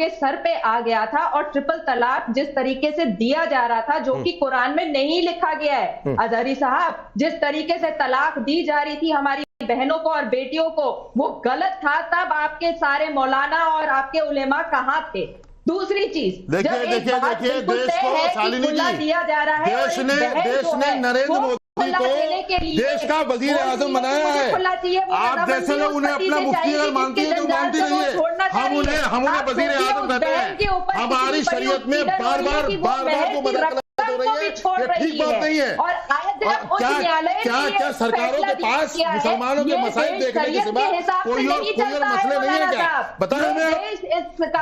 के सर पे आ गया था और ट्रिपल तलाक जिस तरीके से दिया जा रहा था, जो कि कुरान में नहीं लिखा गया है। अजहरी साहब, जिस तरीके से तलाक दी जा रही थी हमारी बहनों को और बेटियों को, वो गलत था। तब आपके सारे मौलाना और आपके उलेमा कहाँ थे? दूसरी चीज, देखिए देश को शालिनी जी, दिया जा रहा है, देश ने नरेंद्र मोदी को देश का वजीर आजम बनाया है। आप जैसे लोग उन्हें अपना मुफ्ती अगर मानती है तो मानती नहीं है। हम उन्हें वजीर आजम कहते हैं। हमारी शरीयत में बार बार जो मदद हो रही है, ये ठीक बात नहीं है। और क्या सरकारों के पास मुसलमानों के मसाइल देखने के सिवा कोई और मसले नहीं है क्या? बताएं हमें।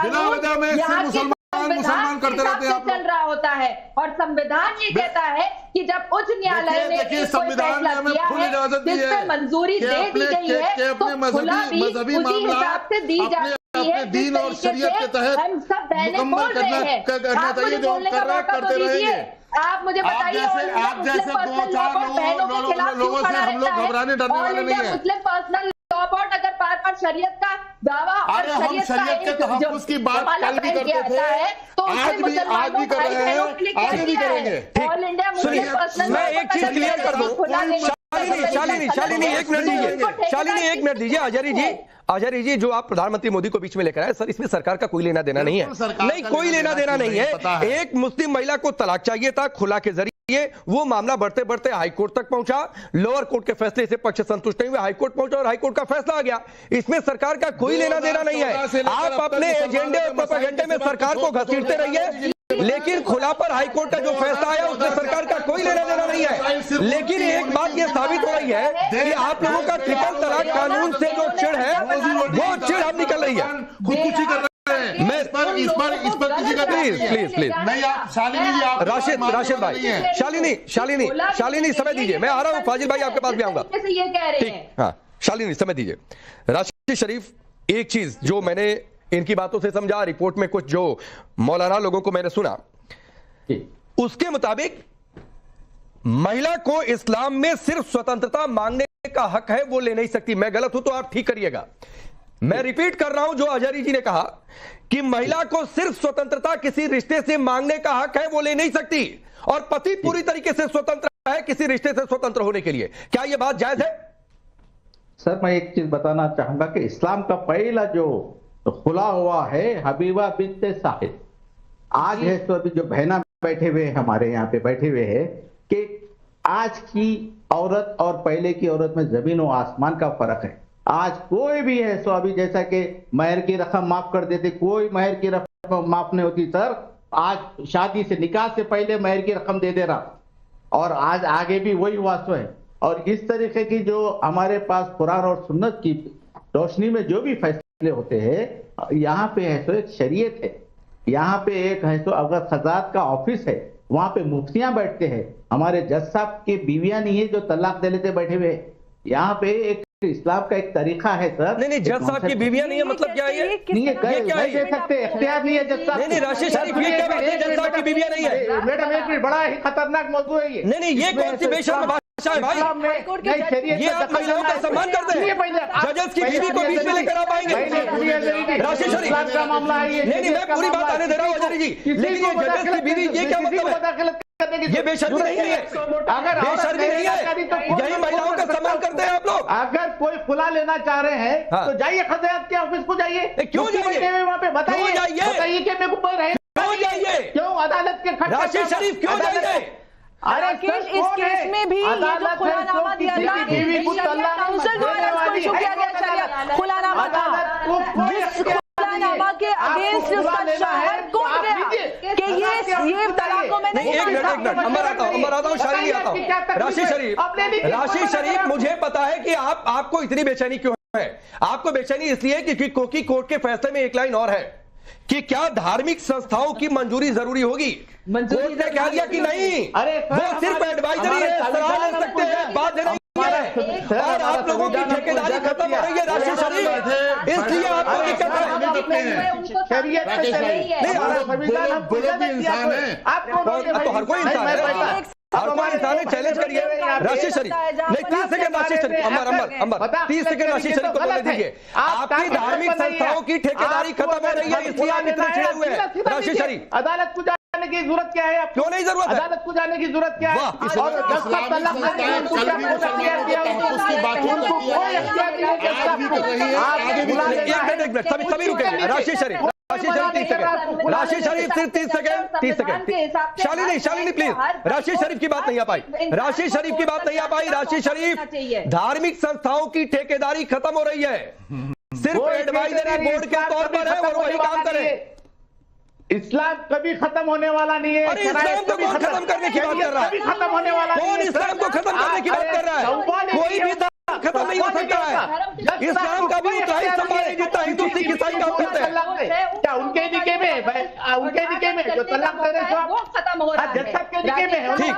बिना वजह में सिर्फ मुसलमान करते रहते हैं। चल रहा होता है और संविधान ये कहता है कि जब उच्च न्यायालय ने संविधान ने हमें फुल इजाजत दी है, मंजूरी दे दी गई है, कि अपने मजहबी मामला अपने दीन और शरीयत के तहत मुकम्मल करना चाहिए, जो हम कर रहे करते रहेंगे। आप मुझे बताइए, आप जैसे 2-4 लोगों से हम लोग घबराने डरने वाले नहीं है। मुस्लिम पर्सनल लॉ बोर्ड अगर बार-बार शरीयत का दावा और शरीयत के तहफ्फुज़ की बात कल भी करते थे, तो आज भी कर रहे हैं, आगे भी करेंगे। ऑल इंडिया मुस्लिम पर्सनल, मैं एक चीज क्लियर कर दूं। शालिनी एक मिनट दीजिए, शालिनी एक मिनट दीजिए। आचार्य जी, जो आप प्रधानमंत्री मोदी को बीच में लेकर आए, सर इसमें सरकार का कोई लेना देना नहीं है। नहीं, कोई लेना देना नहीं है। एक मुस्लिम महिला को तलाक चाहिए था खुला के जरिए, वो मामला बढ़ते बढ़ते हाईकोर्ट तक पहुंचा। लोअर कोर्ट के फैसले से पक्ष संतुष्ट नहीं हुए, हाईकोर्ट पहुंचा और हाईकोर्ट का फैसला आ गया। इसमें सरकार का कोई लेना देना नहीं है। आप अपने एजेंडे और प्रोपेगेंडे में सरकार को घसीटते रहिए, लेकिन खुला पर हाईकोर्ट का जो फैसला आया उसमें सरकार का कोई लेना देना नहीं है। लेकिन एक बात यह साबित हो रही है कि आप लोगों का ट्रिपल तलाक कानून से जो चिढ़ है, वो चिढ़ अब निकल रही है। खुदकुशी कर रहे हैं। मैं इस पर किसी का प्लीज नहीं। आप शालिनी जी, आप राशिद भाई, शालिनी समय दीजिए, मैं आ रहा हूं। फाजिल भाई आपके पास भी आऊंगा। ठीक, हाँ शालिनी समय दीजिए। राशिद शरीफ, एक चीज जो मैंने इनकी बातों से समझा, रिपोर्ट में कुछ जो मौलाना लोगों को मैंने सुना, उसके मुताबिक महिला को इस्लाम में सिर्फ स्वतंत्रता मांगने का हक है, वो ले नहीं सकती। मैं गलत हूं तो आप ठीक करिएगा। मैं रिपीट कर रहा हूं जो अजहरी जी ने कहा कि महिला को सिर्फ स्वतंत्रता किसी रिश्ते से मांगने का हक है, वो ले नहीं सकती, और पति पूरी तरीके से स्वतंत्र है किसी रिश्ते से स्वतंत्र होने के लिए। क्या यह बात जायज है? सर, मैं एक चीज बताना चाहूंगा कि इस्लाम का पहला जो खुला हुआ है हबीबा बिन्त साहिद, आज है तो अभी जो बहना बैठे हुए हमारे यहाँ पे बैठे हुए हैं, कि आज की औरत और पहले की औरत में जमीन और आसमान का फर्क है। आज कोई भी है सो अभी जैसा कि महर की रकम माफ कर देते, कोई महर की रकम माफ नहीं होती सर। आज शादी से, निकाह से पहले महर की रकम दे रहा, और आज आगे भी वही वास्तव है। और इस तरीके की जो हमारे पास कुरान और सुन्नत की रोशनी में जो भी फैसले होते हैं, यहाँ पे है तो एक शरीयत है, यहाँ पे एक है तो अगर खजात का ऑफिस है, वहां पे मुफ्तियां बैठते हैं, हमारे जज साहब की बीवियां नहीं है जो तलाक दे लेते बैठे हुए। यहाँ पे एक इस्लाम का एक तरीका है सर। नहीं, जज साहब की बीवियां नहीं है मतलब क्या है? नहीं है, दे सकते, इख्तियार नहीं है जज साहब। नहीं, राशिद शरीफ ये क्या बात है, जज साहब की बीवियां नहीं है? मैडम एक मिनट, बड़ा ही खतरनाक मौजूद है ये। नहीं, ये कौन सी बेशर्म भाषा है भाई? ये आप महिलाओं का सम्मान करते हैं? जजेस की बीवी को बीच में लेकर आप आएंगे? राशिद शरीफ का मामला है। नहीं, मैं पूरी बात आने दे रहा हूँ अजहरी जी, लेकिन ये जजेस की बीवी, ये क्या मतलब है? ये बेशर्मी नहीं है, अगर बेशर्मी नहीं है, यही महिलाओं का सम्मान करते हैं आप लोग। अगर कोई खुला लेना चाह रहे हैं तो जाइए खजात के ऑफिस को जाइए। क्यों जाइए वहाँ पे? बताइए कि मेरे को रहे, क्यों जाइए? क्यों अदालत के खर्चे? राशिद शरीफ क्यों जाइए? अरे इस केस में भी ये जो खुलानामा दिया था, काउंसिल द्वारा इसको इशू किया गया खुलानामा था, खुलानामा के अगेंस्ट उसका शहर कोर्ट गया कि ये तलाकों में नहीं। एक मिनट मैं आता हूँ शालिनी आता हूँ। राशिद शरीफ, मुझे पता है कि आपको इतनी बेचैनी क्यों है। आपको बेचैनी इसलिए क्योंकि कोर्ट के फैसले में एक लाइन और है कि क्या धार्मिक संस्थाओं की मंजूरी जरूरी होगी। कोर्ट ने कह दिया कि नहीं, वो सिर्फ एडवाइजरी है, सलाह ले सकते हैं, बाध्य नहीं है। और आप लोगों की ठेकेदारी खत्म हो रही है राशिद शरीफ, इसलिए आपको दिक्कत है। इंसान है, तो हर कोई इंसान है। अफगानिस्तान में चैलेंज करिए राशिद शरीफ, नहीं 30 सेकंड राशिद शरीफ, अंबर 30 सेकंड राशिद शरीफ को बोलने दीजिए। आपकी धार्मिक संस्थाओं की ठेकेदारी खत्म हो रही है, इसलिए आप इतने चिड़े हुए हैं राशिद शरीफ। अदालत को जाने की जरूरत क्या है? क्यों नहीं जरूरत है? अदालत को जाने की जरूरत क्या है? सभी रुकेंगे। राशिद शरीफ राशिद शरीफ सिर्फ 30 सेकंड। शालिनी प्लीज, राशिद शरीफ की बात नहीं आ पाई, राशिद शरीफ की बात नहीं आ पाई। राशिद शरीफ, धार्मिक संस्थाओं की ठेकेदारी खत्म हो रही है, सिर्फ एडवाइजरी बोर्ड के तौर पर है और वही काम करे। इस्लाम कभी खत्म होने वाला नहीं है। अरे इस्लाम को कौन खत्म करने की बात कर रहा है? खत्म होने वाला कौन इस्लाम को खत्म करने की बात कर रहा है? कोई भी धर्म खत्म नहीं हो सकता है। इस्लाम का भी उतना ही सम्मान जितना हिंदू सिख ईसाई काम करते हैं। क्या उनके निके में, उनके निके में जो तलाक दे रहे वो खत्म हो रहा है, जज साहब के निके में है। ठीक,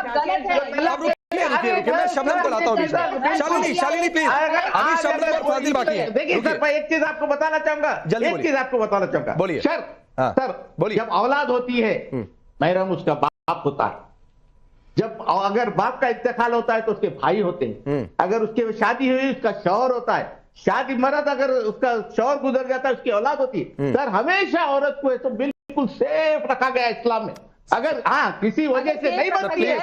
मैं शबनम को लाता हूँ बीच में। शालिनी प्लीज, अभी शबनम और फाजिल बाकी है। देखिए सर, मैं एक चीज आपको बताना चाहूंगा, एक चीज आपको बताना चाहूंगा। बोलिए सर, बोलिए। जब औलाद होती है, महरम उसका बाप होता है। जब अगर बाप का इंतकाल होता है तो उसके भाई होते हैं। अगर उसके शादी हुई उसका शौहर होता है। शादी मर्द अगर उसका शौहर गुजर जाता है उसकी औलाद होती है। सर हमेशा औरत को तो बिल्कुल सेफ रखा गया इस्लाम में। अगर किसी वजह से नहीं बनती है,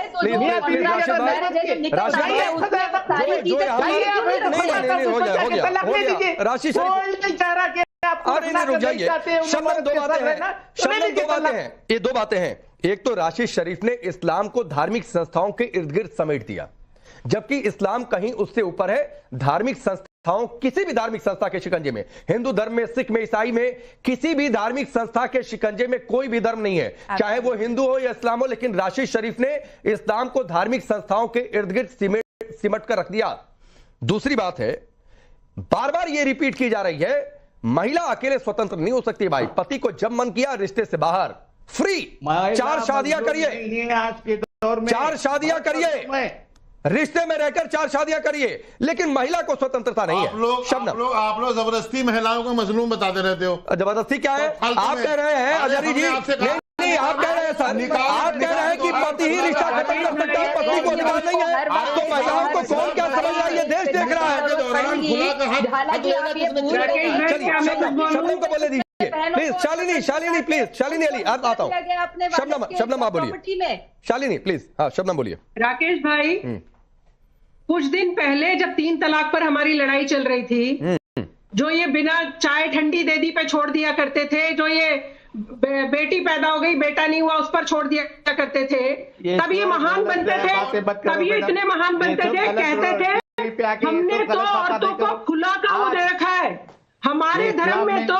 ये दो बातें हैं। एक तो राशिद शरीफ ने इस्लाम को धार्मिक संस्थाओं के इर्द गिर्द समेट दिया, जबकि इस्लाम कहीं उससे ऊपर है। धार्मिक संस्थाओं, किसी भी धार्मिक संस्था के शिकंजे में, हिंदू धर्म में, सिख में, ईसाई में, किसी भी धार्मिक संस्था के शिकंजे में कोई भी धर्म नहीं है, चाहे वो हिंदू हो या इस्लाम हो। लेकिन राशिद शरीफ ने इस्लाम को धार्मिक संस्थाओं के इर्द गिर्द सिमट कर रख दिया। दूसरी बात है, बार बार यह रिपीट की जा रही है, महिला अकेले स्वतंत्र नहीं हो सकती भाई। पति को जब मन किया रिश्ते से बाहर, फ्री, 4 शादियां करिए, आज के दौर में 4 शादियां करिए, रिश्ते में रहकर 4 शादियां करिए, लेकिन महिला को स्वतंत्रता नहीं है। आप लोग जबरदस्ती महिलाओं को मजलूम बताते रहते हो। जबरदस्ती क्या है? आप कह रहे हैं अजहरी जी, नहीं आप कह रहे हैं सर, आप कह रहे हैं कि पति ही रिश्ता खत्म कर सकता है, पत्नी को अधिकार नहीं है। तो महिलाओं को कौन क्या समझ रहा है? ये देश देख रहा है। शबनम को बोले दीजिए प्लीज। शालिनी प्लीज, शालिनी अली आप आता हूँ। शबनम आप बोलिए। शालिनी प्लीज, हाँ शबनम बोलिए। राकेश भाई, कुछ दिन पहले जब 3 तलाक पर हमारी लड़ाई चल रही थी, जो ये बिना चाय ठंडी दे दी पे छोड़ दिया करते थे, जो ये बेटी पैदा हो गई बेटा नहीं हुआ उस पर छोड़ दिया करते थे, तब ये महान बनते थे, तब ये इतने महान बनते थे, कहते थे हमने तो औरतों को खुला काम दे रखा है। हमारे धर्म में तो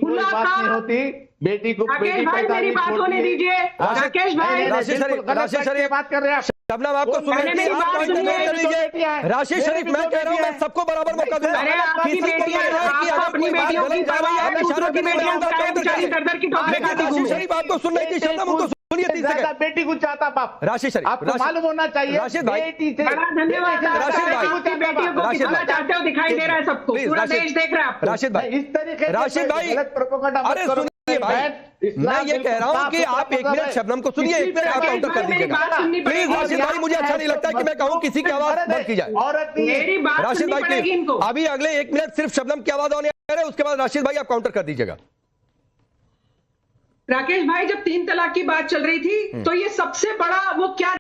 खुला काम होती। बेटी को राकेश भाई मेरी बात होने दीजिए। राकेश भाई, राशिद शरीफ बात कर रहे हैं। शबनम आपको सुनिए, राशिद शरीफ मैं कह रहा हूँ, मैं सबको बराबर मौका दूंगा। किसी को लग रहा है कि अगर कोई बात गलत जा रही है, आप इशारा करने लगा राशिद शरीफ आपको सुन रही थी। शबनम उनको सुनिए 30 सेकंड। बेटी को चाहता बाप राशिद शरीफ, आपको मालूम होना चाहिए। राशिद भाई, धन्यवाद। राशिद भाई, चाहते हो दिखाई दे रहा है सबको, पूरा देश देख रहा है। राशिद भाई, इस तरीके राशिद भाई, अरे सुनिए भाई, मैं ये कह रहा हूँ कि आप 1 मिनट शबनम को सुनिए, 1 मिनट आप काउंटर कर दीजिएगा प्लीज। राशिद भाई, मुझे अच्छा नहीं लगता कि मैं कहूँ किसी की आवाज बंद की जाए। राशिद भाई प्लीज, अभी अगले 1 मिनट सिर्फ शबनम की आवाज आने आ रही है, उसके बाद राशिद भाई आप काउंटर कर दीजिएगा। राकेश भाई, जब 3 तलाक की बात चल रही थी तो ये सबसे बड़ा वो क्या